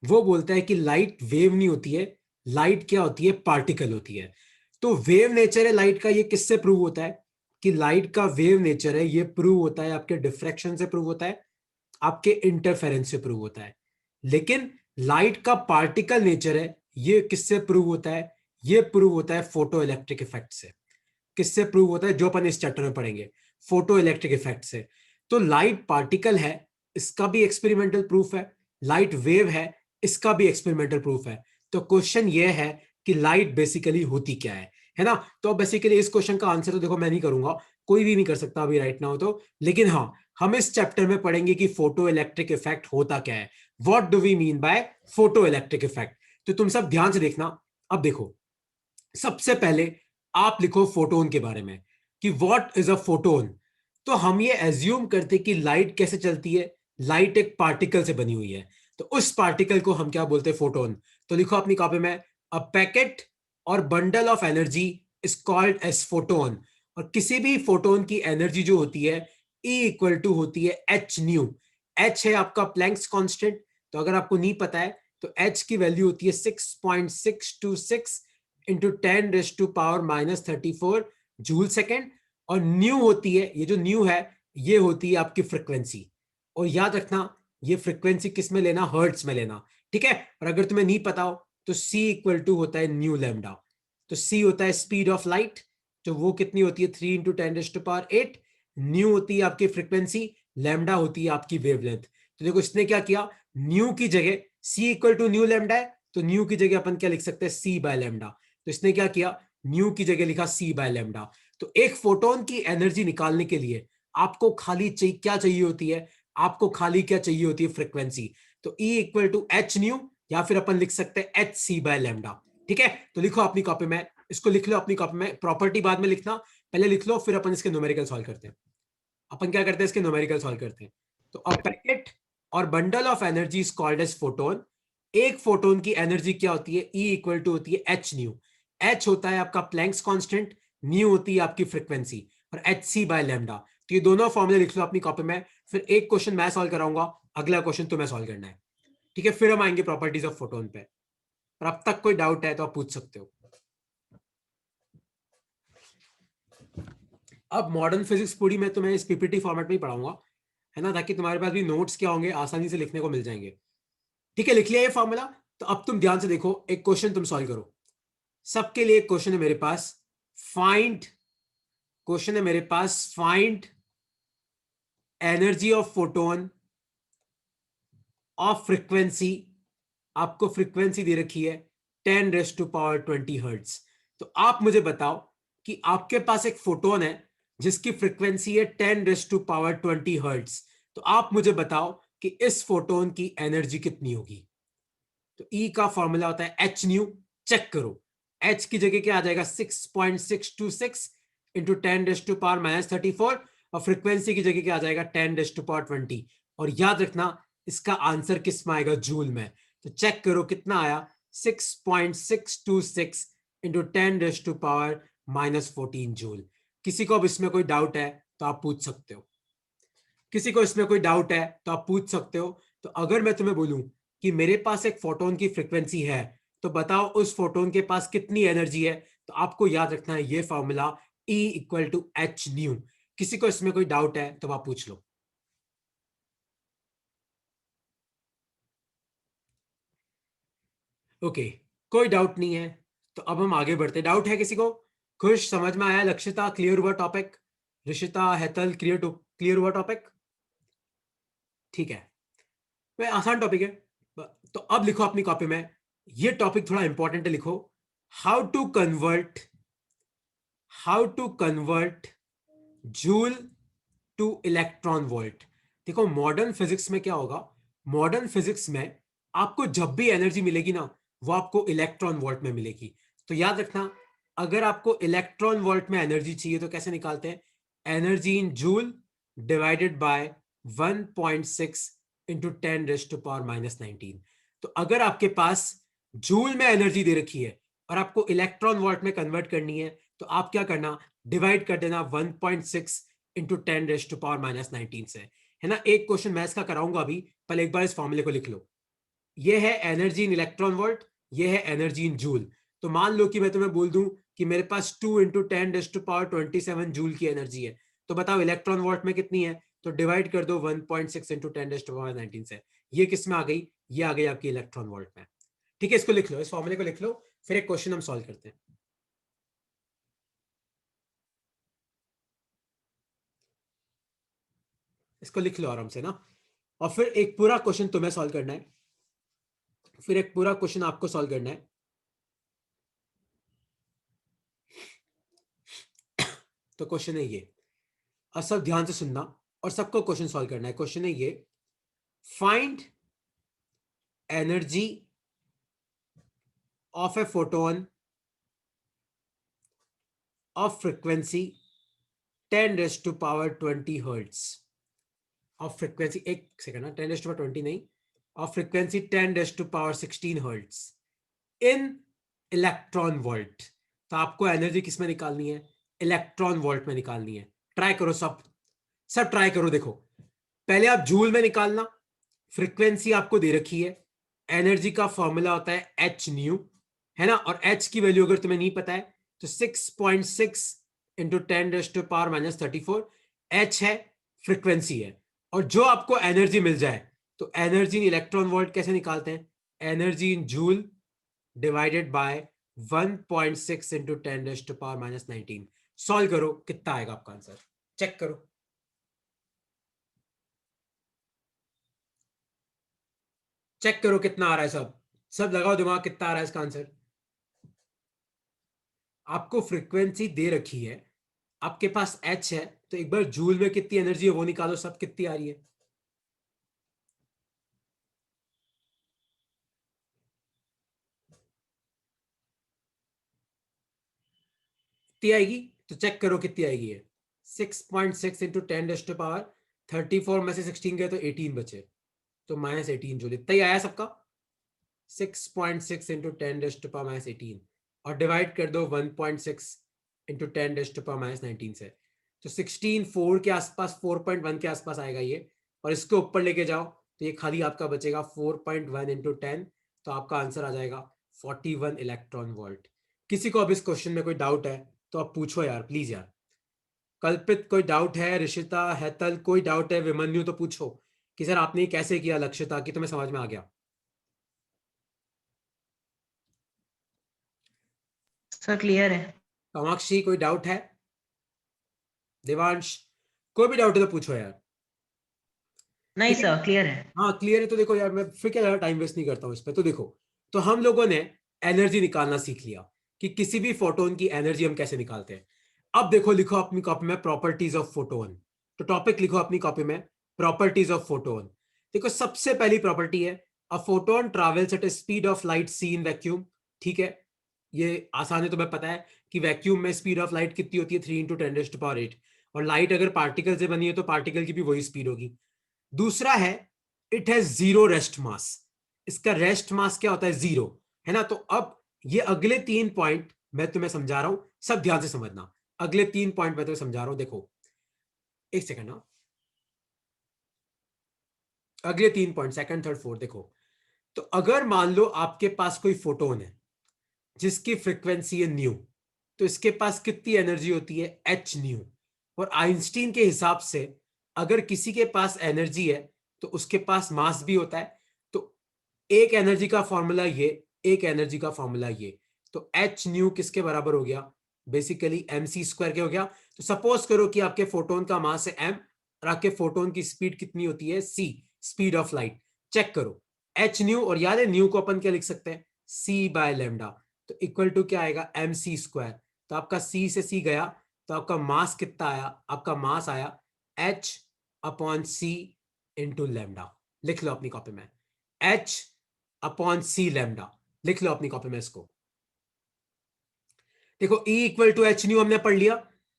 वो बोलता है कि लाइट वेव नहीं होती है, लाइट क्या होती है, पार्टिकल होती है। तो वेव नेचर है लाइट का, ये किससे प्रूव होता है कि लाइट का वेव नेचर है? ये प्रूव होता है आपके डिफ्रैक्शन से प्रूव होता है, आपके इंटरफेरेंस से प्रूव होता है। लेकिन लाइट का पार्टिकल नेचर है, ये किससे प्रूव होता है? ये प्रूव होता है फोटो इलेक्ट्रिक इफेक्ट से। किससे प्रूव होता है? जो अपन इस चैप्टर में पढ़ेंगे, फोटो इलेक्ट्रिक इफेक्ट से। तो लाइट पार्टिकल है, इसका भी एक्सपेरिमेंटल प्रूफ है। लाइट वेव है, इसका भी एक्सपेरिमेंटल प्रूफ है। तो क्वेश्चन ये है कि लाइट बेसिकली होती क्या है ना? तो बेसिकली इस क्वेश्चन का आंसर तो देखो मैं नहीं करूंगा, कोई भी नहीं कर सकता अभी राइट नाउ तो। लेकिन हाँ, हम इस चैप्टर में पढ़ेंगे कि फोटो इलेक्ट्रिक इफेक्ट होता क्या है। What do we mean by photoelectric effect? तो तुम सब ध्यान से देखना। अब देखो, सबसे पहले आप लिखो फोटोन के बारे में कि व्हाट इज अ फोटोन। तो हम ये एज्यूम करते कि लाइट कैसे चलती है, लाइट एक पार्टिकल से बनी हुई है, तो उस पार्टिकल को हम क्या बोलते हैं? फोटोन। तो लिखो अपनी कॉपी में, a packet or bundle of energy is called as photon. और किसी भी फोटोन की एनर्जी जो होती है, E इक्वल टू होती है एच न्यू। एच है आपका प्लैंक्स कांस्टेंट, तो अगर आपको नहीं पता है तो एच की वैल्यू होती है 6.626 इंटू 10⁻⁻34 जूल सेकेंड। और न्यू होती है, ये जो न्यू है ये होती है आपकी फ्रिक्वेंसी। और याद रखना, ये फ्रिक्वेंसी किस में लेना? हर्ट्स में लेना, ठीक है? और अगर तुम्हें नहीं पता हो तो सी इक्वल टू होता है न्यू लैम्डा। तो सी होता है स्पीड ऑफ लाइट, तो वो कितनी होती है? 3 × 10⁸ न्यू होती है आपकी फ्रिक्वेंसी, लैम्डा होती है आपकी वेवलेंथ। तो देखो इसने क्या किया, न्यू की जगह सी इक्वल टू न्यू लैम्डा है, तो न्यू की जगह अपन क्या लिख सकते हैं? C by lambda. तो इसने क्या किया, न्यू की जगह लिखा सी बाय लैम्डा। तो एक फोटोन की एनर्जी निकालने के लिए आपको खाली क्या चाहिए होती है? आपको खाली क्या चाहिए होती है? फ्रिक्वेंसी। तो E equal to H nu, या फिर अपन लिख सकते हैं एच सी बाय लैम्डा। ठीक है, तो लिखो अपनी कॉपी में, इसको लिख लो अपनी कॉपी में। प्रॉपर्टी बाद में लिखना, पहले लिख लो, फिर अपन इसके न्यूमेरिकल सॉल्व करते हैं। अपन क्या करते हैं? इसके न्यूमेरिकल सॉल्व करते हैं। तो a packet or bundle of energy is called as photon. एक फोटोन की एनर्जी क्या होती है? E इक्वल टू होती है एच न्यू। एच होता है आपका प्लैंक्स कांस्टेंट, न्यू होती है आपकी फ्रीक्वेंसी, और एच सी बाय लैम्डा। तो ये दोनों फॉर्मूले लिख लो अपनी कॉपी में। फिर एक क्वेश्चन मैं सॉल्व कराऊंगा, अगला क्वेश्चन तुम्हें सॉल्व करना है। ठीक है, फिर हम आएंगे प्रॉपर्टीज ऑफ फोटोन पे। और अब तक कोई डाउट है तो आप पूछ सकते हो। अब मॉडर्न फिजिक्स पूरी मैं तुम्हें इस पीपीटी फॉर्मेट में ही पढ़ाऊंगा, है ना, ताकि तुम्हारे पास भी नोट्स क्या होंगे, आसानी से लिखने को मिल जाएंगे। ठीक है, लिख लिया ये फॉर्मूला? तो अब तुम ध्यान से देखो, एक क्वेश्चन तुम सॉल्व करो। सबके लिए एक क्वेश्चन है मेरे पास, फाइंड, क्वेश्चन है मेरे पास, find energy of photon of frequency. आपको फ्रीक्वेंसी दे रखी है 10⁻20 हर्ट्ज। तो आप मुझे बताओ कि आपके पास एक फोटोन है जिसकी फ्रीक्वेंसी है 10⁻20 हर्ट्ज। तो आप मुझे बताओ कि इस फोटोन की एनर्जी कितनी होगी? तो E का फॉर्मूला होता है एच न्यू। चेक करो, H की जगह क्या आ जाएगा? 6.626 इंटू 10⁻⁻34, और फ्रीक्वेंसी की जगह क्या आ जाएगा? 10⁻20। और याद रखना, इसका आंसर किस में आएगा? जूल में। तो चेक करो कितना आया, 6.626 इंटू 10⁻⁻14 जूल। किसी को अब इसमें कोई डाउट है तो आप पूछ सकते हो, किसी को इसमें कोई डाउट है तो आप पूछ सकते हो। तो अगर मैं तुम्हें बोलूं कि मेरे पास एक फोटोन की फ्रीक्वेंसी है, तो बताओ उस फोटोन के पास कितनी एनर्जी है? तो आपको याद रखना है ये formula, E equal to H nu. किसी को इसमें कोई डाउट है तो आप पूछ लो। ओके, कोई डाउट नहीं है तो अब हम आगे बढ़ते। डाउट है किसी को? खुश, समझ में आया? लक्षिता, क्लियर हुआ टॉपिक? ऋषिता, हेतल, क्लियर हुआ टॉपिक? ठीक है, वह आसान टॉपिक है। तो अब लिखो अपनी कॉपी में, ये टॉपिक थोड़ा इंपॉर्टेंट है, लिखो, how to convert, how to convert joule to electron volt. देखो मॉडर्न फिजिक्स में क्या होगा, मॉडर्न फिजिक्स में आपको जब भी एनर्जी मिलेगी ना, वो आपको इलेक्ट्रॉन वोल्ट में मिलेगी। तो याद रखना, अगर आपको इलेक्ट्रॉन वोल्ट में एनर्जी चाहिए तो कैसे निकालते हैं? Energy in joule divided by 1.6 into 10⁻⁻19। तो अगर आपके पास जूल में एनर्जी दे रखी है और आपको इलेक्ट्रॉन वोल्ट में कन्वर्ट करनी है, तो आप क्या करना, डिवाइड कर देना 1.6 इंटू 10⁻⁻19 से, है ना। एक क्वेश्चन मैं इसका कराऊंगा अभी, पहले एक बार इस फॉर्मूले को लिख लो। ये है एनर्जी इन इलेक्ट्रॉन वोल्ट, ये है एनर्जी इन जूल। तो मान लो कि मैं तुम्हें बोल दूं कि मेरे पास 2 इंटू 10⁻27 जूल की एनर्जी है, तो बताओ इलेक्ट्रॉन वोल्ट में कितनी है? तो डिवाइड कर दो 1.6 इंटू 10⁻19 से। ये किस में आ गई? ये आ गई आपकी इलेक्ट्रॉन वोल्ट में। ठीक है, इसको लिख लो, इस फॉर्मूले को लिख लो, फिर एक क्वेश्चन हम सॉल्व करते हैं। इसको लिख लो आराम से ना, और फिर एक पूरा क्वेश्चन तुम्हें सॉल्व करना है, फिर एक पूरा क्वेश्चन आपको सॉल्व करना है। तो क्वेश्चन है ये, और सब ध्यान से सुनना और सबको क्वेश्चन सॉल्व करना है। क्वेश्चन है ये, find energy of a photon of frequency 10⁻20 hertz. Of frequency, एक सेकंड ना, 10⁻20 नहीं, of frequency 10⁻16 hertz in electron volt. तो आपको एनर्जी किस में निकालनी है? इलेक्ट्रॉन वोल्ट में निकालनी है। ट्राई करो, सब सब ट्राई करो। देखो, पहले आप जूल में निकालना, फ्रीक्वेंसी आपको दे रखी है, एनर्जी का फॉर्मूला होता है एच न्यू, है ना, और एच की वैल्यू अगर तुम्हें नहीं पता है तो 6.6 इंटू 10⁻34 एच है, फ्रीक्वेंसी है। और जो आपको एनर्जी मिल जाए, तो एनर्जी इन इलेक्ट्रॉन वोल्ट कैसे निकालते हैं? Energy in joule divided by 1.6 into 10⁻19। Solve करो, कितना आएगा आपका आंसर? चेक करो, चेक करो कितना आ रहा है। सब सब लगाओ दिमाग, कितना आ रहा है इसका आंसर? आपको फ्रीक्वेंसी दे रखी है, आपके पास एच है, तो एक बार जूल में कितनी एनर्जी है वो निकालो, सब कितनी आ रही है। कितनी आएगी? तो चेक करो कितनी आएगी है। 6.6 इंटू 10⁻34 में से 16 गए तो 18 बचे, तो -18 जूल इतना ही आया सबका। 6.6 इंटू 10⁻18 और डिवाइड कर दो 1.6 इंटू 10⁻19 से, तो 16 4 के आसपास, 4.1 के आसपास आएगा ये। और इसको ऊपर लेके जाओ तो ये खाली आपका बचेगा 4.1 इंटू 10, तो आपका आंसर आ जाएगा 41 इलेक्ट्रॉन वोल्ट। किसी को अब इस क्वेश्चन में कोई डाउट है तो आप पूछो यार, प्लीज यार। कल्पित कोई डाउट है? ऋषिता, हेतल, कोई डाउट है? विमन्यु, तो पूछो कि सर आपने कैसे किया लक्ष्य, ताकि तुम्हें समझ में आ गया। सर क्लियर है। कामाक्षी, कोई डाउट है? देवांश, कोई भी डाउट है तो पूछो यार। नहीं ठीक है, सर क्लियर है। हाँ क्लियर है। तो देखो यार, मैं फिर क्या टाइम वेस्ट नहीं करता हूँ इस पे। तो देखो, तो हम लोगों ने एनर्जी निकालना सीख लिया कि किसी भी फोटोन की एनर्जी हम कैसे निकालते हैं। अब देखो, लिखो अपनी कॉपी में प्रॉपर्टीज ऑफ फोटोन। तो टॉपिक लिखो अपनी कॉपी में, प्रॉपर्टीज ऑफ फोटोन। देखो, सबसे पहली प्रॉपर्टी है, a photon travels at a speed of light C in vacuum. ठीक है, ये आसान है, तुम्हें पता है कि वैक्यूम में स्पीड ऑफ लाइट कितनी होती है? 3 इंटू 10⁸, और लाइट अगर पार्टिकल से बनी है तो पार्टिकल की भी वही स्पीड होगी। दूसरा है, it has zero rest mass. इसका रेस्ट मास क्या होता है? जीरो, है ना। तो अब ये अगले 3 पॉइंट मैं तुम्हें समझा रहा हूं, सब ध्यान से समझना। अगले 3 पॉइंट मैं तुम्हें समझा रहा हूं, देखो एक सेकंड ना, अगले 3 पॉइंट, सेकंड थर्ड फोर्थ, देखो। तो अगर मान लो आपके पास कोई फोटोन है जिसकी फ्रीक्वेंसी है न्यू, तो इसके पास कितनी एनर्जी होती है? H new. और आइंस्टीन के हिसाब से अगर किसी के पास एनर्जी है तो उसके पास मास भी होता है। तो एक एनर्जी का फॉर्मूला ये, एक एनर्जी का फॉर्मूला ये, तो एच न्यू किसके बराबर हो गया? बेसिकली एम सी स्क्वायर के हो गया। तो सपोज करो कि आपके फोटोन का मास है एम, और आपके फोटोन की स्पीड कितनी होती है? सी, स्पीड ऑफ लाइट। चेक करो, एच न्यू, और याद है न्यू को अपन क्या लिख सकते हैं? C by lambda. तो इक्वल टू क्या आएगा? M C square. तो आपका सी से सी गया, तो आपका मास कितना आया? आपका मास आया एच अपॉन सी इंटू लेमडा। लिख लो अपनी कॉपी में, एच अपॉन सी लेमडा। लिख लो अपनी कॉपी में इसको। देखो, E equal to H nu हमने पढ़ लिया,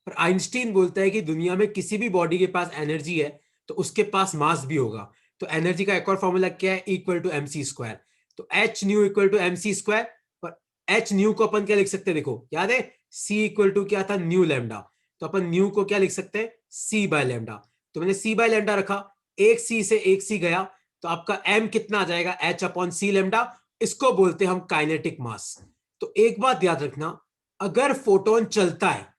पर आइंस्टीन बोलता है कि दुनिया में किसी भी बॉडी के पास एनर्जी है तो उसके पास मास भी होगा। तो एनर्जी का एक और फॉर्मूला क्या है? Equal to M C square. तो H nu equal to M C square. और एच न्यू को अपन क्या लिख सकते हैं? देखो, याद है सी इक्वल टू क्या था? New lambda. तो अपन न्यू को क्या लिख सकते हैं? C by lambda. तो मैंने सी बाय लेमडा रखा, एक सी से एक सी गया, तो आपका m कितना आ जाएगा, h अपॉन सी लेमडा, इसको बोलते हैं हम काइनेटिक मास। तो एक बात याद रखना, अगर फोटोन चलता है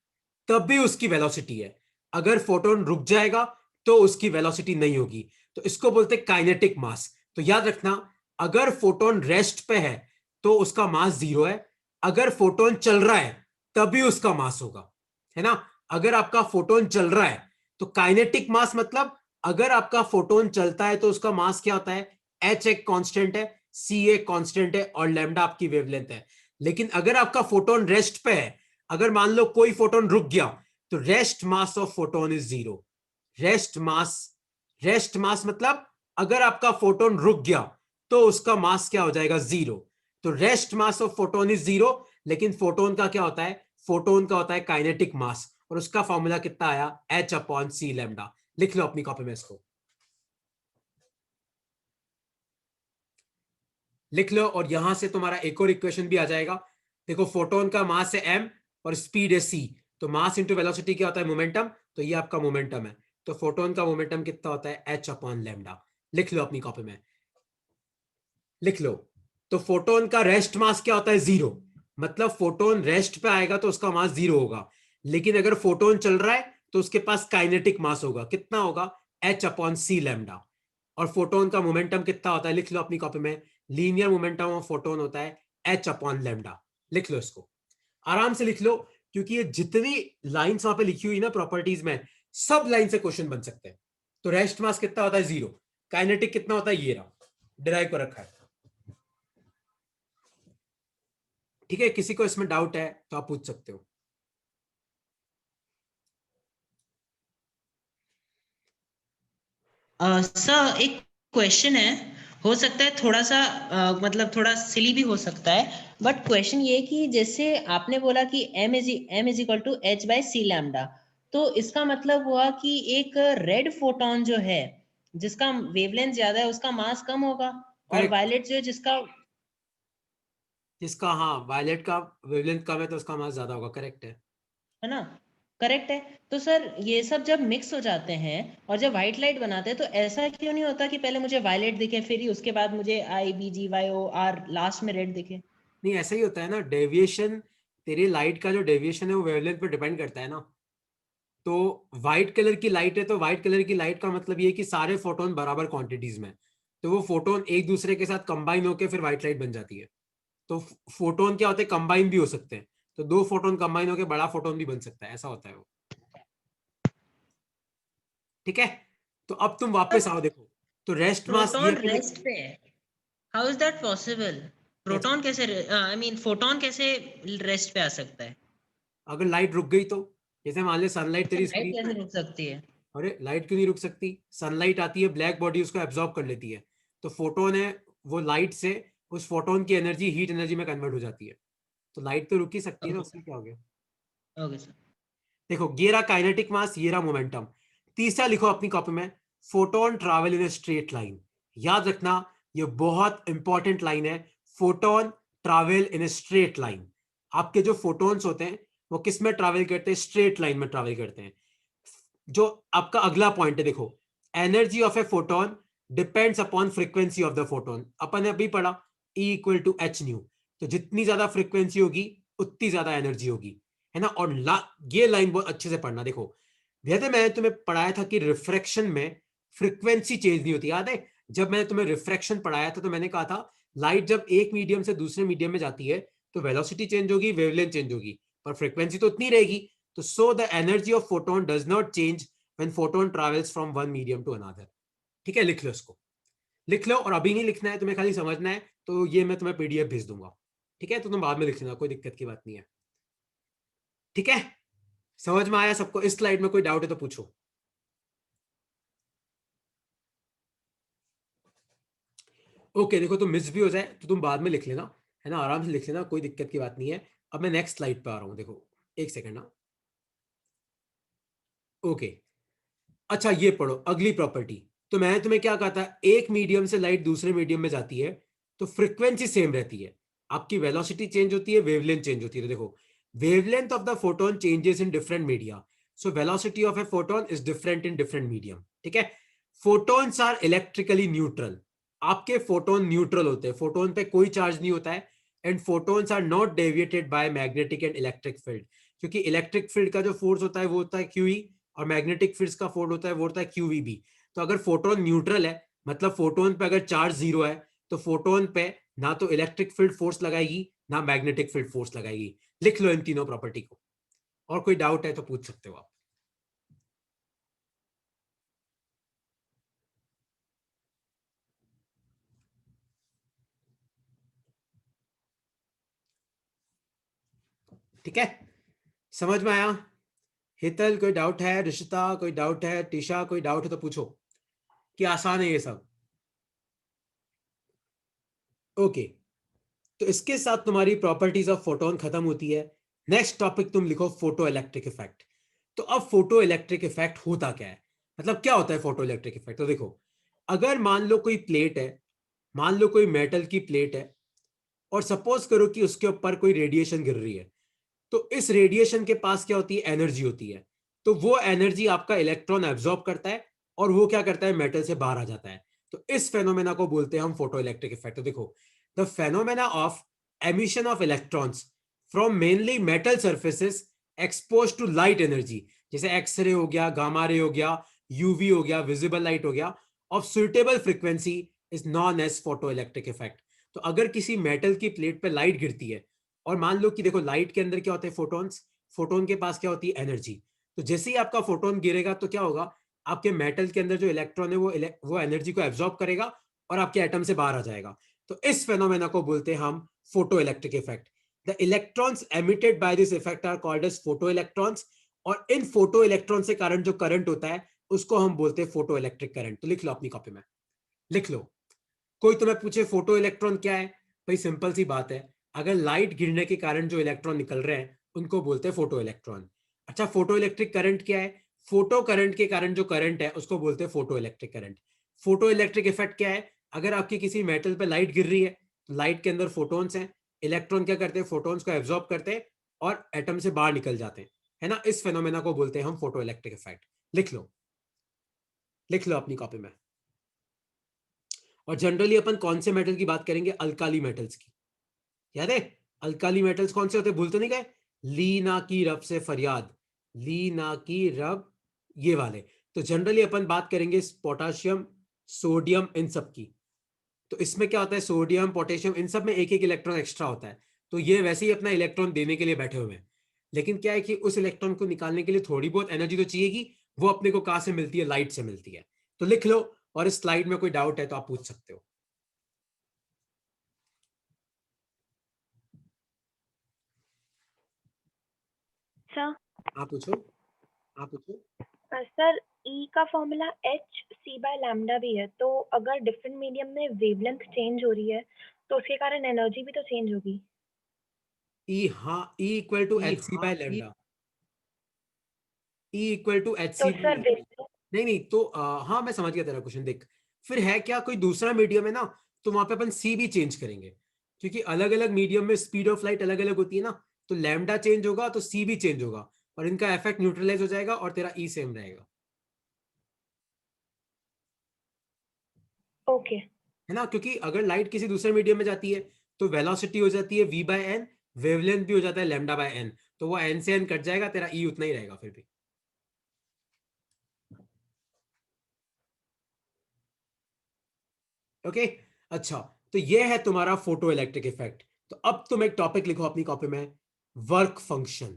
तब भी उसकी वेलोसिटी है, अगर फोटोन रुक जाएगा तो उसकी वेलोसिटी नहीं होगी, तो इसको बोलते हैं काइनेटिक मास। तो याद रखना, अगर फोटोन रेस्ट पे है तो उसका मास 0 है, अगर फोटोन चल रहा है तभी उसका मास होगा, है ना। अगर आपका फोटोन चल रहा है तो काइनेटिक मास मतलब अगर आपका फोटोन चलता है तो उसका मास क्या होता है, h एक कांस्टेंट है, c एक कांस्टेंट है और लैम्डा आपकी वेवलेंथ है। लेकिन अगर आपका फोटोन रेस्ट पे है, अगर मान लो कोई फोटोन रुक गया, तो rest mass of photon is 0। Rest mass मतलब अगर आपका फोटोन रुक गया तो उसका मास क्या हो जाएगा, 0। तो rest mass of photon is 0, लेकिन फोटोन का क्या होता है, फोटोन का होता है काइनेटिक मास, और उसका फॉर्मूला कितना आया, h अपॉन सी लैम्डा। लिख लो अपनी कॉपी में, इसको लिख लो। और यहां से तुम्हारा एक और इक्वेशन भी आ जाएगा। देखो, फोटोन का मास है m और स्पीड है c, तो मास इंटू वेलोसिटी क्या होता है, मोमेंटम। तो ये आपका मोमेंटम है, तो फोटोन का मोमेंटम कितना होता है, h अपॉन लैम्डा। लिख लो अपनी कॉपी में, लिख लो। तो फोटोन का रेस्ट मास क्या होता है, 0, मतलब फोटोन रेस्ट पे आएगा तो उसका मास 0 होगा। लेकिन अगर फोटोन चल रहा है तो उसके पास काइनेटिक मास होगा, कितना होगा, h अपॉन सी लैम्डा। और फोटोन का मोमेंटम कितना होता है, लिख लो अपनी कॉपी में, लीनियर मोमेंटम ऑफ फोटोन होता है h अपॉन लैम्डा। लिख लो इसको, आराम से लिख लो, क्योंकि ये जितनी लाइंस वहां पे लिखी हुई ना प्रॉपर्टीज में, सब लाइन से क्वेश्चन बन सकते हैं। तो रेस्ट मास कितना होता है, 0, काइनेटिक कितना होता है, ये रहा, डिराइव कर रखा है। ठीक है, किसी को इसमें डाउट है तो आप पूछ सकते हो। सर एक क्वेश्चन है, हो सकता है थोड़ा सा मतलब थोड़ा सिली भी हो सकता है, बट क्वेश्चन ये कि जैसे आपने बोला कि m is equal to h by C lambda, तो इसका मतलब हुआ कि एक रेड फोटोन जो है जिसका वेवलेंथ ज्यादा है उसका मास कम होगा, और करेक्ट, वायलेट जो है जिसका, जिसका हाँ वायलेट का वेवलेंथ कम है तो उसका मास ज्यादा होगा, करेक्ट है। है ना, करेक्ट है। तो सर ये सब जब मिक्स हो जाते हैं और जब व्हाइट लाइट बनाते हैं, तो ऐसा क्यों नहीं होता कि पहले मुझे वायलेट दिखे फिर ही उसके बाद मुझे IBGYOR लास्ट में रेड दिखे? नहीं, ऐसा ही होता है ना, डेविएशन, तेरी लाइट का जो डेविएशन है वो वेवलेंथ पर डिपेंड करता है ना। तो व्हाइट कलर की लाइट है तो व्हाइट कलर की लाइट का मतलब ये है कि सारे फोटोन बराबर क्वांटिटीज में, तो वो फोटोन एक दूसरे के साथ कंबाइन होकर फिर व्हाइट लाइट बन जाती है। तो फोटोन क्या होते हैं, कंबाइन भी हो सकते हैं, तो दो फोटोन कंबाइन होकर बड़ा फोटोन भी बन सकता है, ऐसा होता है वो। ठीक है, तो अब तुम वापस आओ, देखो, तो रेस्ट मास ये प्रोटॉन अपने रेस्ट पे है, हाउ इज दैट पॉसिबल? कैसे, प्रोटॉन कैसे, आई मीन फोटोन कैसे रेस्ट पे आ सकता है? अगर लाइट रुक गई तो, जैसे मान ले सनलाइट तेरी लाइट स्क्रीन कैसे पे, रुक सकती है? अरे लाइट क्यों नहीं रुक सकती, सनलाइट आती है, ब्लैक बॉडी उसको एब्जॉर्ब कर लेती है, तो फोटोन है, वो लाइट से उस फोटोन की एनर्जी हीट एनर्जी में कन्वर्ट हो जाती है, तो लाइट तो रुक ही सकती है ना, ओके उसमें क्या हो गया। Sir, okay sir. देखो, ये रहा काइनेटिक मास, ये रहा मोमेंटम। तीसरा लिखो अपनी कॉपी में, photon travel in a straight line. याद रखना, ये बहुत इंपॉर्टेंट लाइन है, photon travel in a straight line. आपके जो फोटोन्स होते हैं वो किस में ट्रैवल करते हैं, स्ट्रेट लाइन में ट्रैवल करते हैं। जो आपका अगला पॉइंट है, देखो, energy of a photon depends upon frequency of the photon. अपन ने अभी पढ़ा E equal to H nu, तो जितनी ज्यादा फ्रीक्वेंसी होगी उतनी ज्यादा एनर्जी होगी, है ना। और ये लाइन बहुत अच्छे से पढ़ना। देखो, वैसे मैंने तुम्हें पढ़ाया था कि रिफ्रैक्शन में फ्रीक्वेंसी चेंज नहीं होती, याद है। जब मैंने तुम्हें रिफ्रैक्शन पढ़ाया था तो मैंने कहा था लाइट जब एक मीडियम से दूसरे मीडियम में जाती है तो वेलोसिटी चेंज होगी, वेवलेंथ चेंज होगी, पर फ्रीक्वेंसी तो उतनी रहेगी। तो so the energy of photon does not change when photon travels from one medium to another. ठीक है, लिख लो इसको, लिख लो। और अभी नहीं लिखना है, तुम्हें खाली समझना है, तो ये मैं तुम्हें पीडीएफ भेज दूंगा। ठीक है, तो तुम बाद में लिख लेना, कोई दिक्कत की बात नहीं है। ठीक है, समझ में आया सबको, इस स्लाइड में कोई डाउट है तो पूछो। ओके, देखो, तुम मिस भी हो जाए तो तुम बाद में लिख लेना, है ना, आराम से लिख लेना, कोई दिक्कत की बात नहीं है। अब मैं नेक्स्ट स्लाइड पे आ रहा हूँ, देखो, एक सेकंड ना। ओके, अच्छा, ये पढ़ो अगली प्रॉपर्टी। तो मैंने तुम्हें क्या कहा था, एक मीडियम से लाइट दूसरे मीडियम में जाती है तो फ्रीक्वेंसी सेम रहती है, आपकी वेलोसिटी चेंज होती है, वेवलेंथ चेंज होती है। तो देखो, wavelength of the photon changes in different media, so velocity of a photon is different in different medium. ठीक है, फोटोन्स आर इलेक्ट्रिकली न्यूट्रल, आपके फोटोन न्यूट्रल होते हैं, फोटोन पे कोई चार्ज नहीं होता है, and photons are not deviated by magnetic and electric field, क्योंकि इलेक्ट्रिक फील्ड का जो फोर्स होता है वो होता है क्यूई, और मैग्नेटिक फील्ड का फोर्स होता है वो होता है क्यूवीबी। तो अगर फोटोन न्यूट्रल है, मतलब फोटोन पे अगर चार्ज जीरो है, तो फोटोन पे ना तो इलेक्ट्रिक फील्ड फोर्स लगाएगी ना मैग्नेटिक फील्ड फोर्स लगाएगी। लिख लो इन तीनों प्रॉपर्टी को, और कोई डाउट है तो पूछ सकते हो आप। ठीक है, समझ में आया? हितल कोई डाउट है? ऋषिता कोई डाउट है? टीशा कोई डाउट है तो पूछो, कि आसान है ये सब। ओके, तो इसके साथ तुम्हारी प्रॉपर्टीज ऑफ फोटोन खत्म होती है। नेक्स्ट टॉपिक तुम लिखो फोटो इलेक्ट्रिक इफेक्ट। तो अब फोटो इलेक्ट्रिक इफेक्ट होता क्या है, मतलब क्या होता है फोटो इलेक्ट्रिक इफेक्ट? तो देखो, अगर मान लो कोई प्लेट है, मान लो कोई मेटल की प्लेट है, और सपोज करो कि उसके ऊपर कोई रेडिएशन गिर रही है, तो इस रेडिएशन के पास क्या होती है? एनर्जी होती है। तो वो एनर्जी आपका इलेक्ट्रॉन एब्जॉर्ब करता है, और वो क्या करता है? मेटल से बाहर आ जाता है। तो इस फेनोमेना को बोलते हैं हम फोटो इलेक्ट्रिक इफेक्ट। तो देखो, the phenomena of emission of electrons from mainly metal surfaces expose to light energy, जैसे एक्सरे हो गया, गामा रे हो गया, यूवी हो गया, विजिबल लाइट हो गया, of suitable frequency is known as photoelectric effect. तो अगर किसी मेटल की प्लेट पे लाइट गिरती है, और मान लो कि देखो लाइट के अंदर क्या होते हैं? फोटॉन्स। फोटोन के पास क्या होती है? एनर्जी। तो जैसे ही आपका फोटोन गिरेगा तो क्या होगा? आपके मेटल के अंदर जो इलेक्ट्रॉन है वो एनर्जी को एब्जॉर्ब करेगा, और आपके एटम से बाहर आ जाएगा। तो इस फेनोमेना को बोलते हैं हम photoelectric effect. The electrons emitted by this effect are called as photoelectrons, और इन फोटो इलेक्ट्रॉन से कारण जो करंट होता है उसको हम बोलते हैं फोटो इलेक्ट्रिक करंट। तो लिख लो अपनी कॉपी में, लिख लो। कोई तुम्हें पूछे फोटो इलेक्ट्रॉन क्या है, भाई सिंपल सी बात है, अगर लाइट गिरने के कारण जो इलेक्ट्रॉन निकल रहे हैं उनको बोलते हैं फोटो इलेक्ट्रॉन। अच्छा, फोटो इलेक्ट्रिक करंट क्या है? फोटो करंट के कारण जो करंट है उसको बोलते हैं photo electric current. Photo electric effect क्या है? अगर आपकी किसी मेटल पे लाइट गिर रही है, तो लाइट के अंदर फोटोन्स हैं, इलेक्ट्रॉन क्या करते हैं? फोटोन्स को एब्जॉर्ब करते हैं और एटम से बाहर निकल जाते हैं, है ना? इस फेनोमेना को बोलते हैं हम फोटो इलेक्ट्रिक इफेक्ट। लिख लो, लिख लो अपनी कॉपी में। और जनरली अपन कौन से मेटल की बात करेंगे? अल्काली मेटल्स की। याद है? अल्काली मेटल्स कौन से होते? भूल तो नहीं गए? ली ना की रब से फरियाद, ली ना की रब, ये वाले। तो जनरली अपन बात करेंगे पोटाशियम, सोडियम, इन सब की। तो इसमें क्या होता है? सोडियम, पोटेशियम, इन सब में एक एक इलेक्ट्रॉन एक्स्ट्रा होता है। तो ये वैसे ही अपना इलेक्ट्रॉन देने के लिए बैठे हुए हैं, लेकिन क्या है कि उस इलेक्ट्रॉन को निकालने के लिए थोड़ी बहुत एनर्जी तो चाहिएगी। वो अपने को कहां से मिलती है? लाइट से मिलती है। तो लिख लो, और इस स्लाइड में कोई डाउट है तो आप पूछ सकते हो। सर आप पूछो, आप पूछो। सर ई का formula H C by lambda भी है, तो अगर डिफरेंट मीडियम में वेवलेंथ चेंज हो रही है तो उसके कारण एनर्जी भी तो चेंज होगी। ई, हाँ, E equal to H C by lambda. E equal to H तो सी बाय सर लैम्डा। नहीं नहीं, तो हाँ मैं समझ गया तेरा क्वेश्चन। देख, फिर है क्या कोई दूसरा मीडियम है ना, तो वहां पे अपन सी भी चेंज करेंगे, क्योंकि अलग अलग मीडियम में स्पीड ऑफ लाइट अलग अलग होती है ना। तो लैम्डा चेंज होगा तो सी भी चेंज होगा, और इनका इफेक्ट न्यूट्रलाइज हो जाएगा, और तेरा ई सेम रहेगा। ओके। है ना? क्योंकि अगर लाइट किसी दूसरे मीडियम में जाती है तो वेलोसिटी हो जाती है वी बाय एन, वेवलेंथ भी हो जाता है लैम्डा बाय एन, तो वो एन से एन कट जाएगा, तेरा ई उतना ही रहेगा फिर भी। ओके, अच्छा, तो ये है तुम्हारा फोटो इलेक्ट्रिक इफेक्ट। तो अब तुम एक टॉपिक लिखो अपनी कॉपी में, वर्क फंक्शन।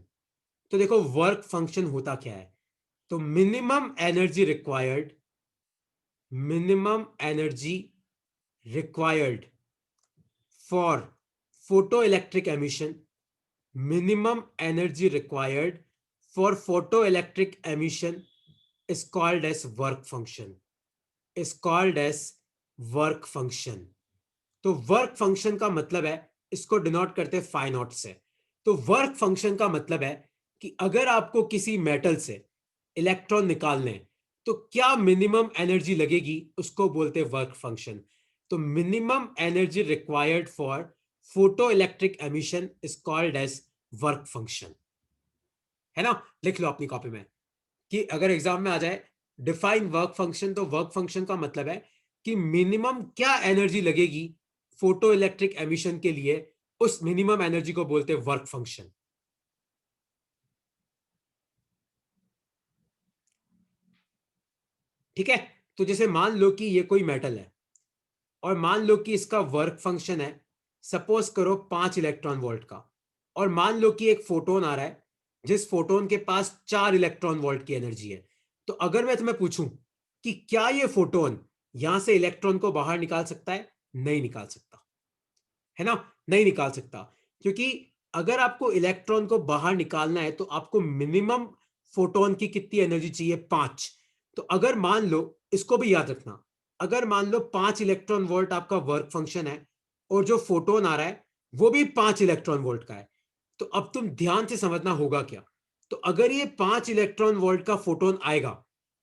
तो देखो, वर्क फंक्शन होता क्या है? तो minimum energy required, minimum energy required for photoelectric emission, minimum energy required for photoelectric emission is called as work function, is called as work function। तो work function का मतलब है, इसको डिनोट करते हैं फाई नॉट से। तो work function का मतलब है कि अगर आपको किसी मेटल से इलेक्ट्रॉन निकालने हैं, तो क्या मिनिमम एनर्जी लगेगी, उसको बोलते हैं वर्क फंक्शन। तो minimum energy required for photoelectric emission is called as work function. है ना? लिख लो अपनी कॉपी में, कि अगर एग्जाम में आ जाए डिफाइन वर्क फंक्शन, तो वर्क फंक्शन का मतलब है कि मिनिमम क्या एनर्जी लगेगी फोटो इलेक्ट्रिक एमिशन के लिए, उस मिनिमम एनर्जी को बोलते हैं वर्क फंक्शन। ठीक है, तो जैसे मान लो कि ये कोई मेटल है और मान लो कि इसका वर्क फंक्शन है, सपोज करो 5 इलेक्ट्रॉन वोल्ट का, और मान लो कि एक फोटोन आ रहा है जिस फोटोन के पास 4 इलेक्ट्रॉन वोल्ट की एनर्जी है। तो अगर मैं तुम्हें पूछूं कि क्या ये फोटोन यहां से इलेक्ट्रॉन को बाहर निकाल सकता है, नहीं निकाल सकता, है ना, नहीं निकाल सकता, क्योंकि अगर आपको इलेक्ट्रॉन को बाहर निकालना है तो आपको मिनिमम फोटोन की कितनी एनर्जी चाहिए, 5। तो अगर मान लो, इसको भी याद रखना, अगर मान लो 5 इलेक्ट्रॉन वोल्ट आपका वर्क फंक्शन है और जो फोटोन आ रहा है वो भी 5 इलेक्ट्रॉन वोल्ट का है, तो अब तुम ध्यान से समझना होगा क्या। तो अगर ये 5 इलेक्ट्रॉन वोल्ट का फोटोन आएगा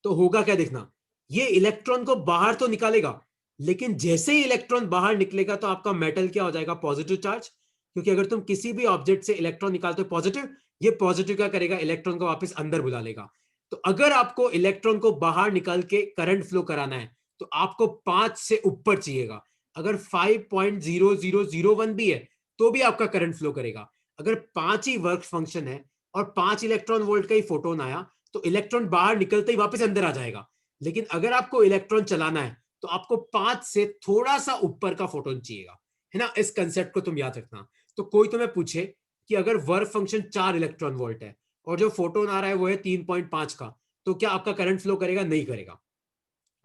तो होगा क्या, देखना, ये इलेक्ट्रॉन को बाहर तो निकालेगा, लेकिन जैसे ही इलेक्ट्रॉन बाहर निकलेगा तो आपका मेटल क्या हो जाएगा, पॉजिटिव चार्ज, क्योंकि अगर तुम किसी भी ऑब्जेक्ट से इलेक्ट्रॉन निकालते हो पॉजिटिव, ये पॉजिटिव क्या करेगा, इलेक्ट्रॉन को वापस अंदर बुला लेगा। तो अगर आपको इलेक्ट्रॉन को बाहर निकाल के करंट फ्लो कराना है तो आपको 5 से ऊपर चाहिएगा। अगर 5.0001 भी है तो भी आपका करंट फ्लो करेगा। अगर 5 ही वर्क फंक्शन है और 5 इलेक्ट्रॉन वोल्ट का ही फोटोन आया तो इलेक्ट्रॉन बाहर निकलते ही वापस अंदर आ जाएगा। लेकिन अगर आपको इलेक्ट्रॉन चलाना है तो आपको 5 से थोड़ा सा ऊपर का फोटोन चाहिएगा, है ना। इस कंसेप्ट को तुम याद रखना। तो कोई तुम्हें पूछे कि अगर वर्क फंक्शन 4 इलेक्ट्रॉन वोल्ट है और जो फोटोन आ रहा है वो है 3.5 का, तो क्या आपका करंट फ्लो करेगा, नहीं करेगा।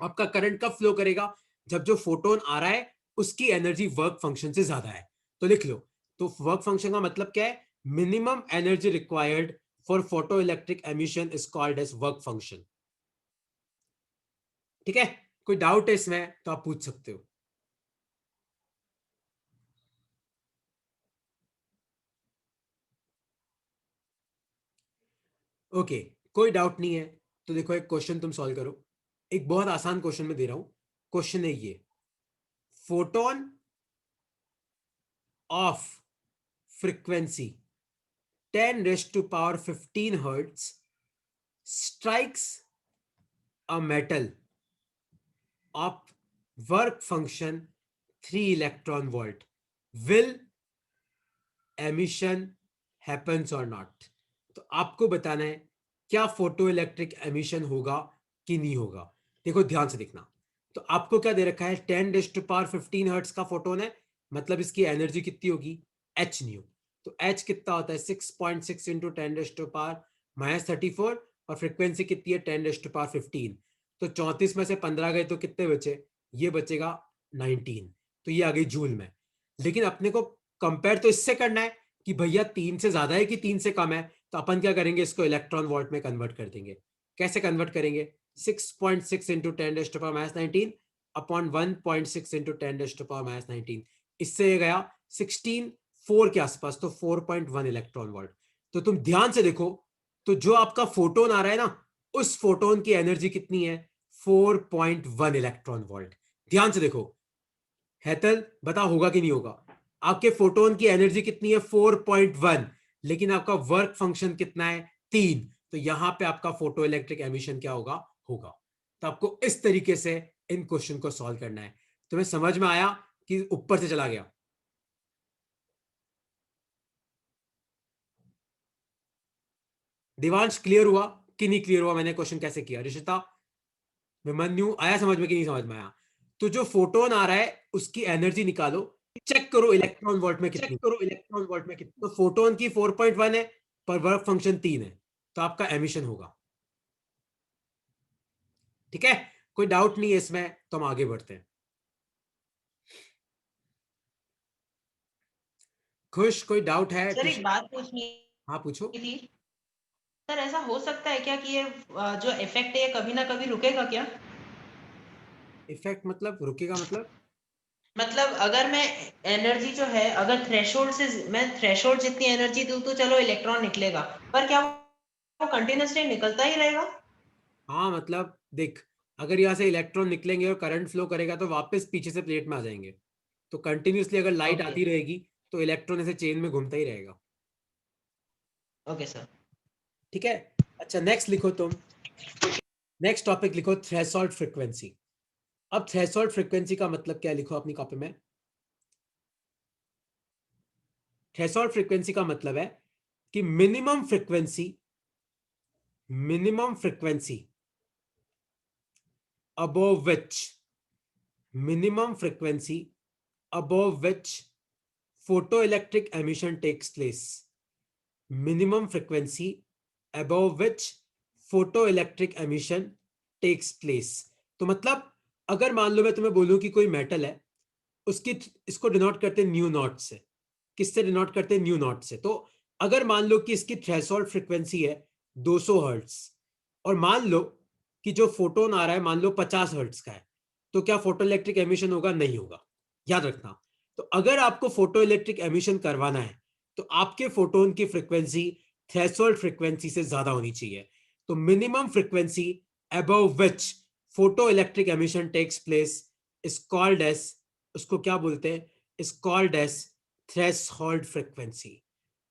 आपका करंट कब फ्लो करेगा, जब जो फोटोन आ रहा है उसकी एनर्जी वर्क फंक्शन से ज्यादा है। तो लिख लो, तो वर्क फंक्शन का मतलब क्या है, minimum energy required for photoelectric emission is called as work function. ठीक है, कोई डाउट है इसमें तो आप पूछ सकते हो। ओके, कोई डाउट नहीं है तो देखो एक क्वेश्चन तुम सॉल्व करो। एक बहुत आसान क्वेश्चन में दे रहा हूं। क्वेश्चन है ये, photon of frequency 10⁻15 hertz strikes a metal of work function 3 electron volt, will emission happens or not। तो आपको बताना है क्या फोटो इलेक्ट्रिक एमिशन होगा कि नहीं होगा। देखो ध्यान से देखना, तो आपको क्या दे रखा है, 10⁻15 हर्ट्ज का फोटोन है, मतलब इसकी एनर्जी कितनी होगी, एच न्यू। तो एच कितना होता है, 6.6 इंटू 10⁻⁻34, और फ्रिक्वेंसी कितनी है, 10⁻15। तो 34 में से 15 गए तो कितने बचे, ये बचेगा 19। तो ये आ गई जूल में। लेकिन अपने को कंपेयर तो इससे करना है कि भैया 3 से ज्यादा है कि 3 से कम है, तो अपन क्या करेंगे, इसको इलेक्ट्रॉन वोल्ट में कन्वर्ट कर देंगे। कैसे कन्वर्ट करेंगे, 6.6 इंटू 10⁻19 अपॉन 1.6 इंटू 10⁻19, इससे गया 16 के आसपास, तो 4.1 इलेक्ट्रॉन वोल्ट। तो तुम ध्यान से देखो, तो जो आपका फोटोन आ रहा है ना, उस फोटोन की एनर्जी कितनी है, 4.1 इलेक्ट्रॉन वोल्ट। ध्यान से देखो, हेतल बता होगा कि नहीं होगा। आपके फोटोन की एनर्जी कितनी है, 4.1, लेकिन आपका वर्क फंक्शन कितना है, 3। तो यहां पे आपका फोटो इलेक्ट्रिक एमिशन क्या होगा, होगा। तो आपको इस तरीके से इन क्वेश्चन को सॉल्व करना है। तुम्हें समझ में आया कि ऊपर से चला गया। दिवांश क्लियर हुआ कि नहीं क्लियर हुआ, मैंने क्वेश्चन कैसे किया। रिशिता, विमन्यु, आया समझ में कि नहीं समझ में आया। तो जो फोटोन आ रहा है उसकी एनर्जी निकालो, चेक करो इलेक्ट्रॉन वोल्ट में कितनी, तो फोटोन की 4.1 है पर वर्क फंक्शन 3 है, तो आपका एमिशन होगा। ठीक है, कोई डाउट नहीं है इसमें, तो हम आगे बढ़ते हैं। खुश, कोई डाउट है? सर एक बात पूछनी हाँ पूछो। थी। सर ऐसा हो सकता है क्या कि ये जो इफेक्ट है ये कभी ना कभी रुकेगा क्या? इफेक्ट मतलब रुकेगा मतलब? मतलब अगर मैं एनर्जी जो है, अगर थ्रेशोल्ड से मैं थ्रेशोल्ड जितनी एनर्जी दूं तो चलो इलेक्ट्रॉन निकलेगा, पर क्या वो कंटिन्यूसली निकलता ही रहेगा? हाँ मतलब देख, अगर यहाँ से इलेक्ट्रॉन निकलेंगे और करंट फ्लो करेगा तो वापस पीछे से प्लेट में आ जाएंगे। तो कंटिन्यूसली अगर लाइट ओके आती रहेगी तो इलेक्ट्रॉन ऐसे चेन में घूमता ही रहेगा। Okay sir. ठीक है, अच्छा नेक्स्ट लिखो तुम। नेक्स्ट टॉपिक लिखो, थ्रेशोल्ड फ्रीक्वेंसी। अब थ्रेशोल्ड फ्रीक्वेंसी का मतलब क्या है, लिखो अपनी कॉपी में। थ्रेशोल्ड फ्रीक्वेंसी का मतलब है कि minimum frequency above which photoelectric emission takes place. Minimum frequency above which photoelectric emission takes place. तो मतलब अगर मान लो मैं तुम्हें बोलूं कि कोई मेटल है, उसकी इसको डिनोट करते हैं न्यू नॉट से। किससे डिनोट करते हैं? न्यू नॉट से। तो अगर मान लो कि इसकी थ्रेशोल्ड फ्रीक्वेंसी है 200 हर्ट्ज, और मान लो कि जो फोटोन आ रहा है मान लो 50 हर्ट्ज का है, तो क्या फोटो इलेक्ट्रिक एमिशन होगा? नहीं होगा। याद रखना। तो अगर आपको फोटो इलेक्ट्रिक एमिशन करवाना है तो आपके फोटोन की फ्रीक्वेंसी थ्रेशोल्ड फ्रीक्वेंसी से ज्यादा होनी चाहिए। तो minimum frequency above which photoelectric emission takes place is called as, उसको क्या बोलते हैं? Is called as threshold frequency.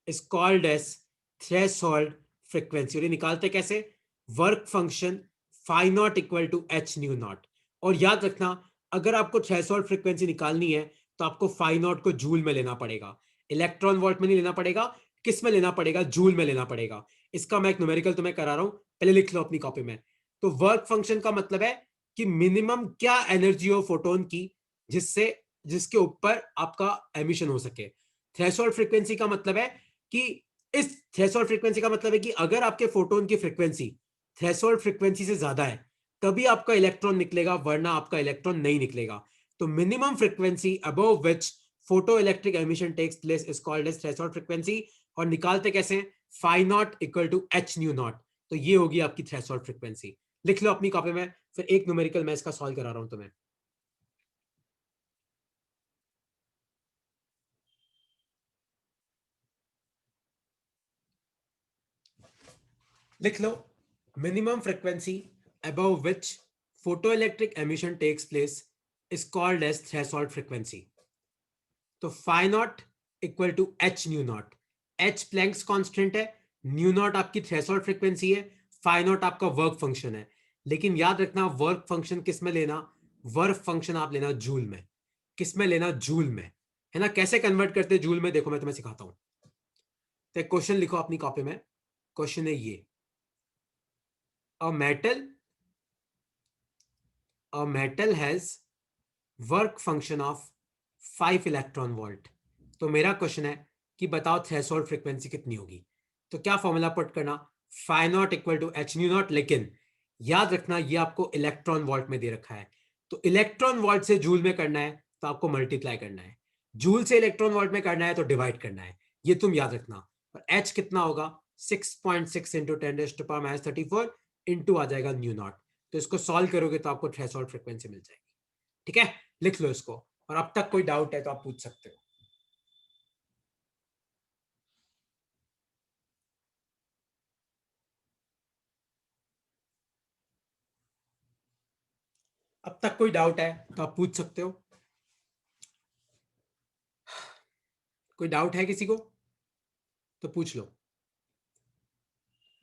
Is called as threshold frequency. और ये निकालते कैसे? Work function phi not equal to H nu not. और याद रखना, अगर आपको थ्रेशोल्ड फ्रीक्वेंसी निकालनी है तो आपको फाई नॉट को जूल में लेना पड़ेगा, इलेक्ट्रॉन वोल्ट में नहीं लेना पड़ेगा। किस में लेना पड़ेगा? जूल में लेना पड़ेगा। इसका मैं एक न्यूमेरिकल तुम्हें करा रहा हूं, पहले लिख लो अपनी कॉपी में। तो वर्क फंक्शन का मतलब है कि मिनिमम क्या एनर्जी हो फोटोन की जिसके ऊपर आपका एमिशन हो सके। थ्रेशोल्ड फ्रीक्वेंसी का मतलब है कि इस थ्रेशोल्ड फ्रीक्वेंसी का मतलब है कि अगर आपके फोटोन की फ्रीक्वेंसी थ्रेशोल्ड फ्रीक्वेंसी से ज्यादा है तभी आपका इलेक्ट्रॉन निकलेगा, वरना आपका इलेक्ट्रॉन नहीं निकलेगा। तो minimum frequency above which photoelectric emission takes place is called as threshold frequency. और निकालते कैसे? Phi not equal to H nu not. तो ये होगी आपकी थ्रेशोल्ड फ्रीक्वेंसी। लिख लो अपनी कॉपी में, फिर एक न्यूमेरिकल मैं इसका सॉल्व करा रहा हूं तुम्हें। लिख लो, minimum frequency above which photoelectric emission takes place is called as threshold frequency. तो phi not equal to H nu naught. H Planck's constant है, न्यू नॉट आपकी थ्रेशोल्ड फ्रीक्वेंसी है, फाई नॉट आपका वर्क फंक्शन है। लेकिन याद रखना, work function किस में लेना? वर्क फंक्शन आप लेना जूल में। किस में लेना? जूल में, है ना। कैसे कन्वर्ट करते हैं जूल में, देखो मैं तुम्हें सिखाता हूं। तो क्वेश्चन लिखो अपनी कॉपी में। क्वेश्चन है ये, a metal has work function of 5 electron volt. तो मेरा क्वेश्चन है कि बताओ थ्रेशोल्ड फ्रीक्वेंसी कितनी होगी। तो क्या फॉर्मूला पुट करना? Phi not equal to H nu not. लेकिन याद रखना ये आपको इलेक्ट्रॉन वोल्ट में दे रखा है, तो इलेक्ट्रॉन वोल्ट से जूल में करना है तो आपको मल्टीप्लाई करना है, जूल से इलेक्ट्रॉन वोल्ट में करना है तो डिवाइड करना है। ये तुम याद रखना। और एच कितना होगा? 6.6 इंटू 10⁻34 इंटू आ जाएगा न्यू नॉट। तो इसको सॉल्व करोगे तो आपको थ्रेशोल्ड फ्रीक्वेंसी मिल जाएगी। ठीक है, लिख लो इसको। और अब तक कोई डाउट है तो आप पूछ सकते हो। अब तक कोई डाउट है तो आप पूछ सकते हो। कोई डाउट है किसी को तो पूछ लो।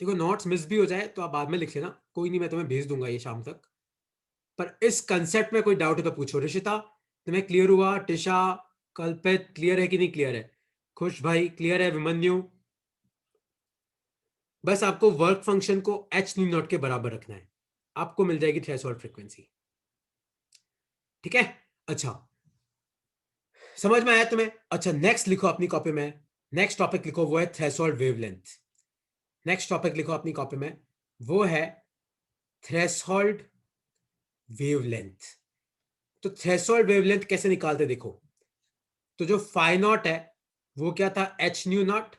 देखो नोट्स मिस भी हो जाए तो आप बाद में लिख लेना, कोई नहीं, मैं तुम्हें भेज दूंगा ये शाम तक। पर इस कंसेप्ट में कोई डाउट है तो पूछो। ऋषिता तुम्हें क्लियर हुआ? टिशा, कल्पित क्लियर है कि नहीं क्लियर है? खुश भाई क्लियर है? विमन्यु, बस आपको वर्क फंक्शन को एच न्यू नॉट के बराबर रखना है, आपको मिल जाएगी थ्रेशोल्ड फ्रीक्वेंसी। ठीक है, अच्छा समझ में आया तुम्हें? अच्छा नेक्स्ट लिखो अपनी कॉपी में, नेक्स्ट टॉपिक लिखो, वो है थ्रेशोल्ड वेवलेंथ। नेक्स्ट टॉपिक लिखो अपनी कॉपी में, वो है थ्रेशोल्ड वेवलेंथ। तो थ्रेशोल्ड वेवलेंथ कैसे निकालते देखो। तो जो फाई नॉट है वो क्या था? एच न्यू नॉट,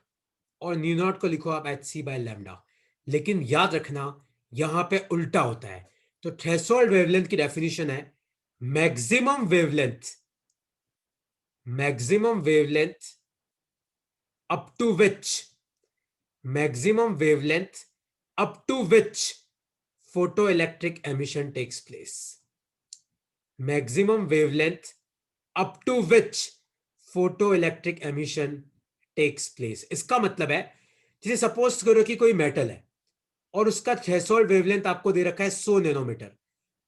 और न्यू नॉट को लिखो आप एच सी बाय लैम्डा। लेकिन याद रखना यहां पे उल्टा होता है। तो थ्रेशोल्ड वेवलेंथ की डेफिनेशन है maximum wavelength, maximum wavelength up to which, maximum wavelength up to which photoelectric emission takes place, maximum wavelength up to which photoelectric emission takes place। इसका मतलब है जैसे सपोज करो कि कोई मेटल है और उसका थ्रेशोल्ड वेवलेंथ आपको दे रखा है 100 नैनोमीटर,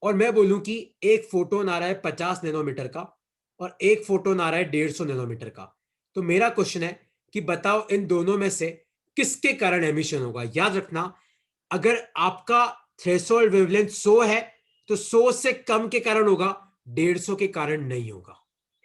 और मैं बोलूं कि एक फोटोन आ रहा है 50 नैनोमीटर का और एक फोटोन आ रहा है 150 नैनोमीटर का, तो मेरा क्वेश्चन है कि बताओ इन दोनों में से किसके कारण एमिशन होगा। याद रखना, अगर आपका थ्रेशोल्ड वेवलेंथ 100 है तो 100 से कम के कारण होगा, 150 के कारण नहीं होगा,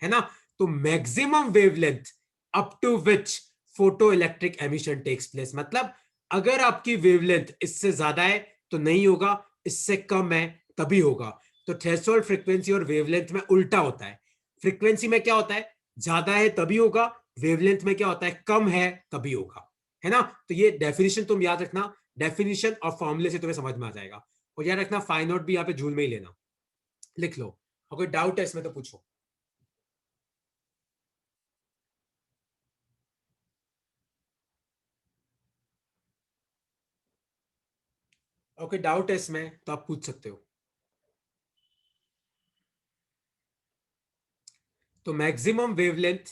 है ना। तो maximum wavelength up to which photoelectric emission takes place, मतलब अगर आपकी वेवलेंथ इससे ज्यादा है तो नहीं होगा, इससे कम है तभी होगा। तो थ्रेशोल्ड फ्रीक्वेंसी और वेवलेंथ में उल्टा होता है। फ्रीक्वेंसी में क्या होता है, ज्यादा है तभी होगा, वेवलेंथ में क्या होता है, कम है तभी होगा, है ना। तो ये डेफिनेशन तुम याद रखना, डेफिनेशन और फॉर्मूले से तुम्हें समझ में आ जाएगा। और याद रखना फाइव नोट भी यहाँ पे झूल में ही लेना, लिख लो, और कोई डाउट है इसमें तो पूछो। ओके, डाउट है इसमें तो आप पूछ सकते हो। तो maximum wavelength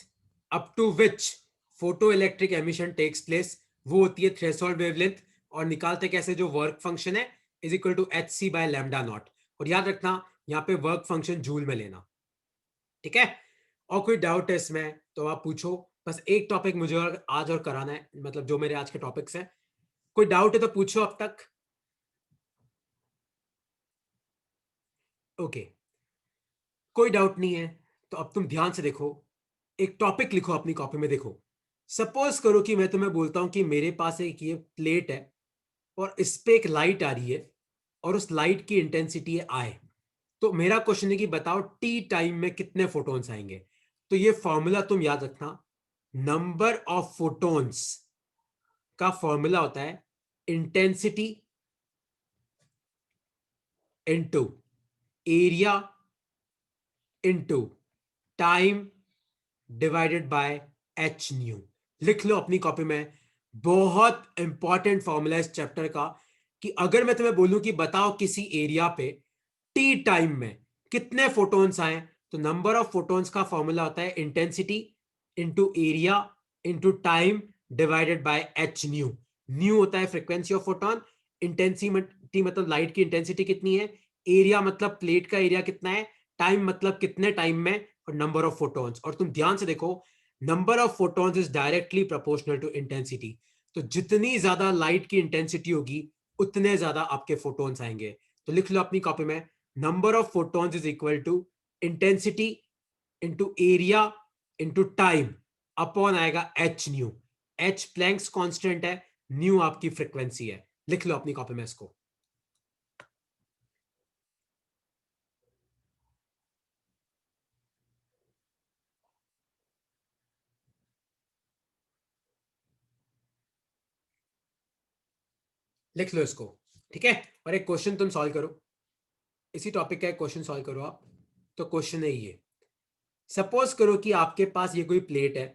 up to which photoelectric emission takes place वो होती है थ्रेशोल्ड वेवलेंथ, और निकालते कैसे, जो वर्क फंक्शन है is equal to H C by lambda not. और याद रखना यहाँ पे वर्क फंक्शन जूल में लेना, ठीक है। और कोई डाउट है इसमें तो आप पूछो। बस एक टॉपिक मुझे आज और कराना है, मतलब जो मेरे आज के टॉपिक्स हैं। कोई डाउट है तो पूछो अब तक। ओके, कोई डाउट नहीं है तो अब तुम ध्यान से देखो, एक टॉपिक लिखो अपनी कॉपी में। देखो, सपोज करो कि मैं तुम्हें बोलता हूं कि मेरे पास एक ये प्लेट है और इस पे एक लाइट आ रही है और उस लाइट की इंटेंसिटी है आई। तो मेरा क्वेश्चन है कि बताओ टी टाइम में कितने फोटॉन्स आएंगे। तो ये फॉर्मूला तुम याद रखना, नंबर ऑफ फोटॉन्स का फॉर्मूला होता है intensity into area into time divided by H new. लिख लो अपनी कॉपी में, बहुत इंपॉर्टेंट फॉर्मूला इस चैप्टर का, कि अगर मैं तुम्हें बोलूं कि बताओ किसी एरिया पे टी टाइम में कितने फोटॉन्स आए, तो नंबर ऑफ फोटॉन्स का फॉर्मूला होता है intensity into area into time divided by H new. New होता है फ्रीक्वेंसी ऑफ फोटॉन, इंटेंसिटी मतलब लाइट की इंटेंसिटी कितनी है, एरिया मतलब प्लेट का एरिया कितना है, टाइम मतलब कितने टाइम में, और नंबर ऑफ फोटॉन्स। और तुम ध्यान से देखो, number of photons is directly proportional to intensity. तो जितनी ज्यादा लाइट की इंटेंसिटी होगी उतने ज्यादा आपके फोटॉन्स आएंगे। तो लिख लो अपनी कॉपी में, number of photons is equal to intensity into area into time upon आएगा H nu. H Planck's constant है, न्यू आपकी फ्रीक्वेंसी है। लिख लो अपनी कॉपी में इसको। लिख लो इसको, ठीक है। और एक क्वेश्चन तुम सॉल्व करो, इसी टॉपिक का एक क्वेश्चन सॉल्व करो आप। तो क्वेश्चन है ये, सपोज करो कि आपके पास ये कोई प्लेट है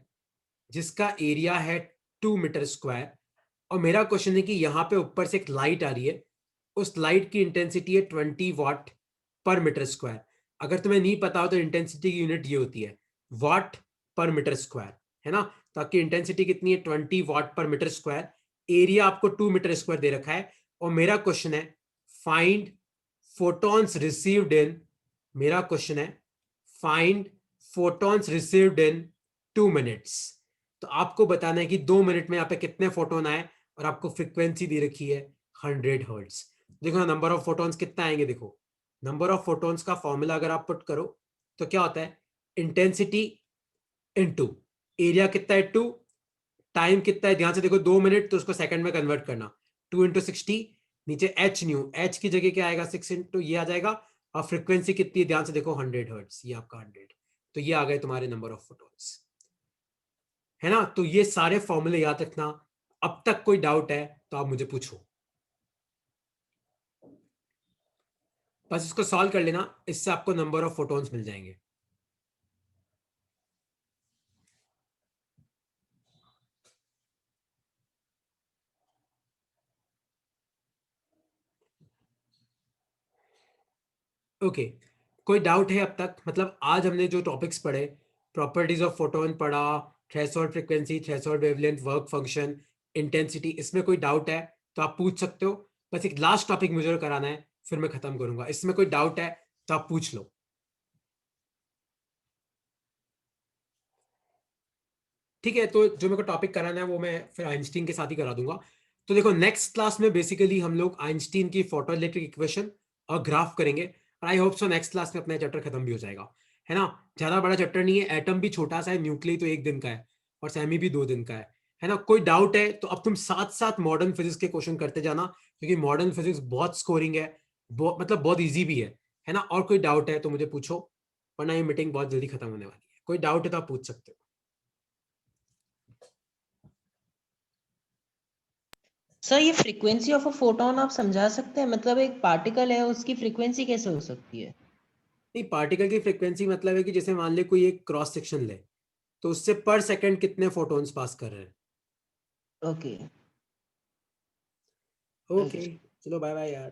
जिसका एरिया है 2 मीटर स्क्वायर, और मेरा क्वेश्चन है कि यहां पे ऊपर से एक लाइट आ रही है, उस लाइट की इंटेंसिटी है 20 वाट पर मीटर स्क्वायर। अगर तुम्हें नहीं पता हो तो इंटेंसिटी की यूनिट ये होती है वाट पर मीटर स्क्वायर, है ना। तो आपकी इंटेंसिटी कितनी है, 20 वाट पर मीटर स्क्वायर, एरिया आपको 2 मीटर स्क्वायर दे रखा है, और मेरा क्वेश्चन है फाइंड फोटॉन्स रिसीव्ड इन, मेरा क्वेश्चन है find photons received in 2 minutes. तो आपको बताना है कि 2 मिनट में यहाँ पे कितने फोटोन आए, और आपको फ्रीक्वेंसी दे रखी है 100 हर्ट्ज। देखो ना नंबर ऑफ फोटॉन्स कितना आएंगे, देखो नंबर ऑफ फोटॉन्स का फॉर्मूला अगर आप पुट करो तो क्या होता है, इंटेंसिटी इनटू एरिया कितना है 2, टाइम कितना है, ध्यान से देखो 2 मिनट, तो उसको सेकंड में कन्वर्ट करना, 2 × 60, नीचे एच न्यू, एच की जगह क्या आएगा 6 इंटू ये आ जाएगा, और फ्रीक्वेंसी कितनी है ध्यान से देखो 100 हर्ट्ज, ये आपका 100। तो ये आ गए तुम्हारे नंबर ऑफ फोटॉन्स, है ना। तो ये सारे फॉर्मूले याद रखना। अब तक कोई डाउट है तो आप मुझे पूछो, बस इसको सॉल्व कर लेना, इससे आपको नंबर ऑफ फोटॉन्स मिल जाएंगे। ओके, कोई डाउट है अब तक, मतलब आज हमने जो टॉपिक्स पढ़े, प्रॉपर्टीज ऑफ फोटोन पढ़ा, threshold frequency, threshold wavelength, work function, intensity, इसमें कोई डाउट है तो आप पूछ सकते हो। बस एक लास्ट टॉपिक मुझे कराना है, फिर मैं खत्म करूंगा। इसमें कोई डाउट है तो आप पूछ लो। ठीक है, तो जो मेरे को टॉपिक कराना है वो मैं फिर आइंस्टीन के साथ ही करा दूंगा। तो देखो नेक्स्ट क्लास में बेसिकली हम लोग आइंस्टीन की फोटो इलेक्ट्रिक इक्वेशन और ग्राफ करेंगे, और I hope so next class में अपना चैप्टर खत्म भी हो जाएगा, है ना। ज्यादा बड़ा चैप्टर नहीं है, एटम भी छोटा सा है, न्यूक्लियस तो 1 दिन का है और सेमी भी 2 दिन का है ना। कोई डाउट है तो अब तुम साथ साथ मॉडर्न फिजिक्स के क्वेश्चन करते जाना, क्योंकि मॉडर्न फिजिक्स बहुत स्कोरिंग है, मतलब बहुत ईजी भी है ना। और कोई डाउट है तो मुझे पूछो, वरना ये मीटिंग बहुत जल्दी खत्म होने वाली है। कोई डाउट है तो आप पूछ सकते हो। सर ये फ्रीक्वेंसी ऑफ अ फोटोन आप समझा सकते हैं, मतलब एक पार्टिकल है उसकी फ्रीक्वेंसी कैसे हो सकती है? नहीं, पार्टिकल की फ्रीक्वेंसी मतलब है कि जैसे मान ले कोई एक क्रॉस सेक्शन ले, तो उससे पर सेकंड कितने फोटॉन्स पास कर रहे हैं। ओके। ओके, चलो बाय बाय यार।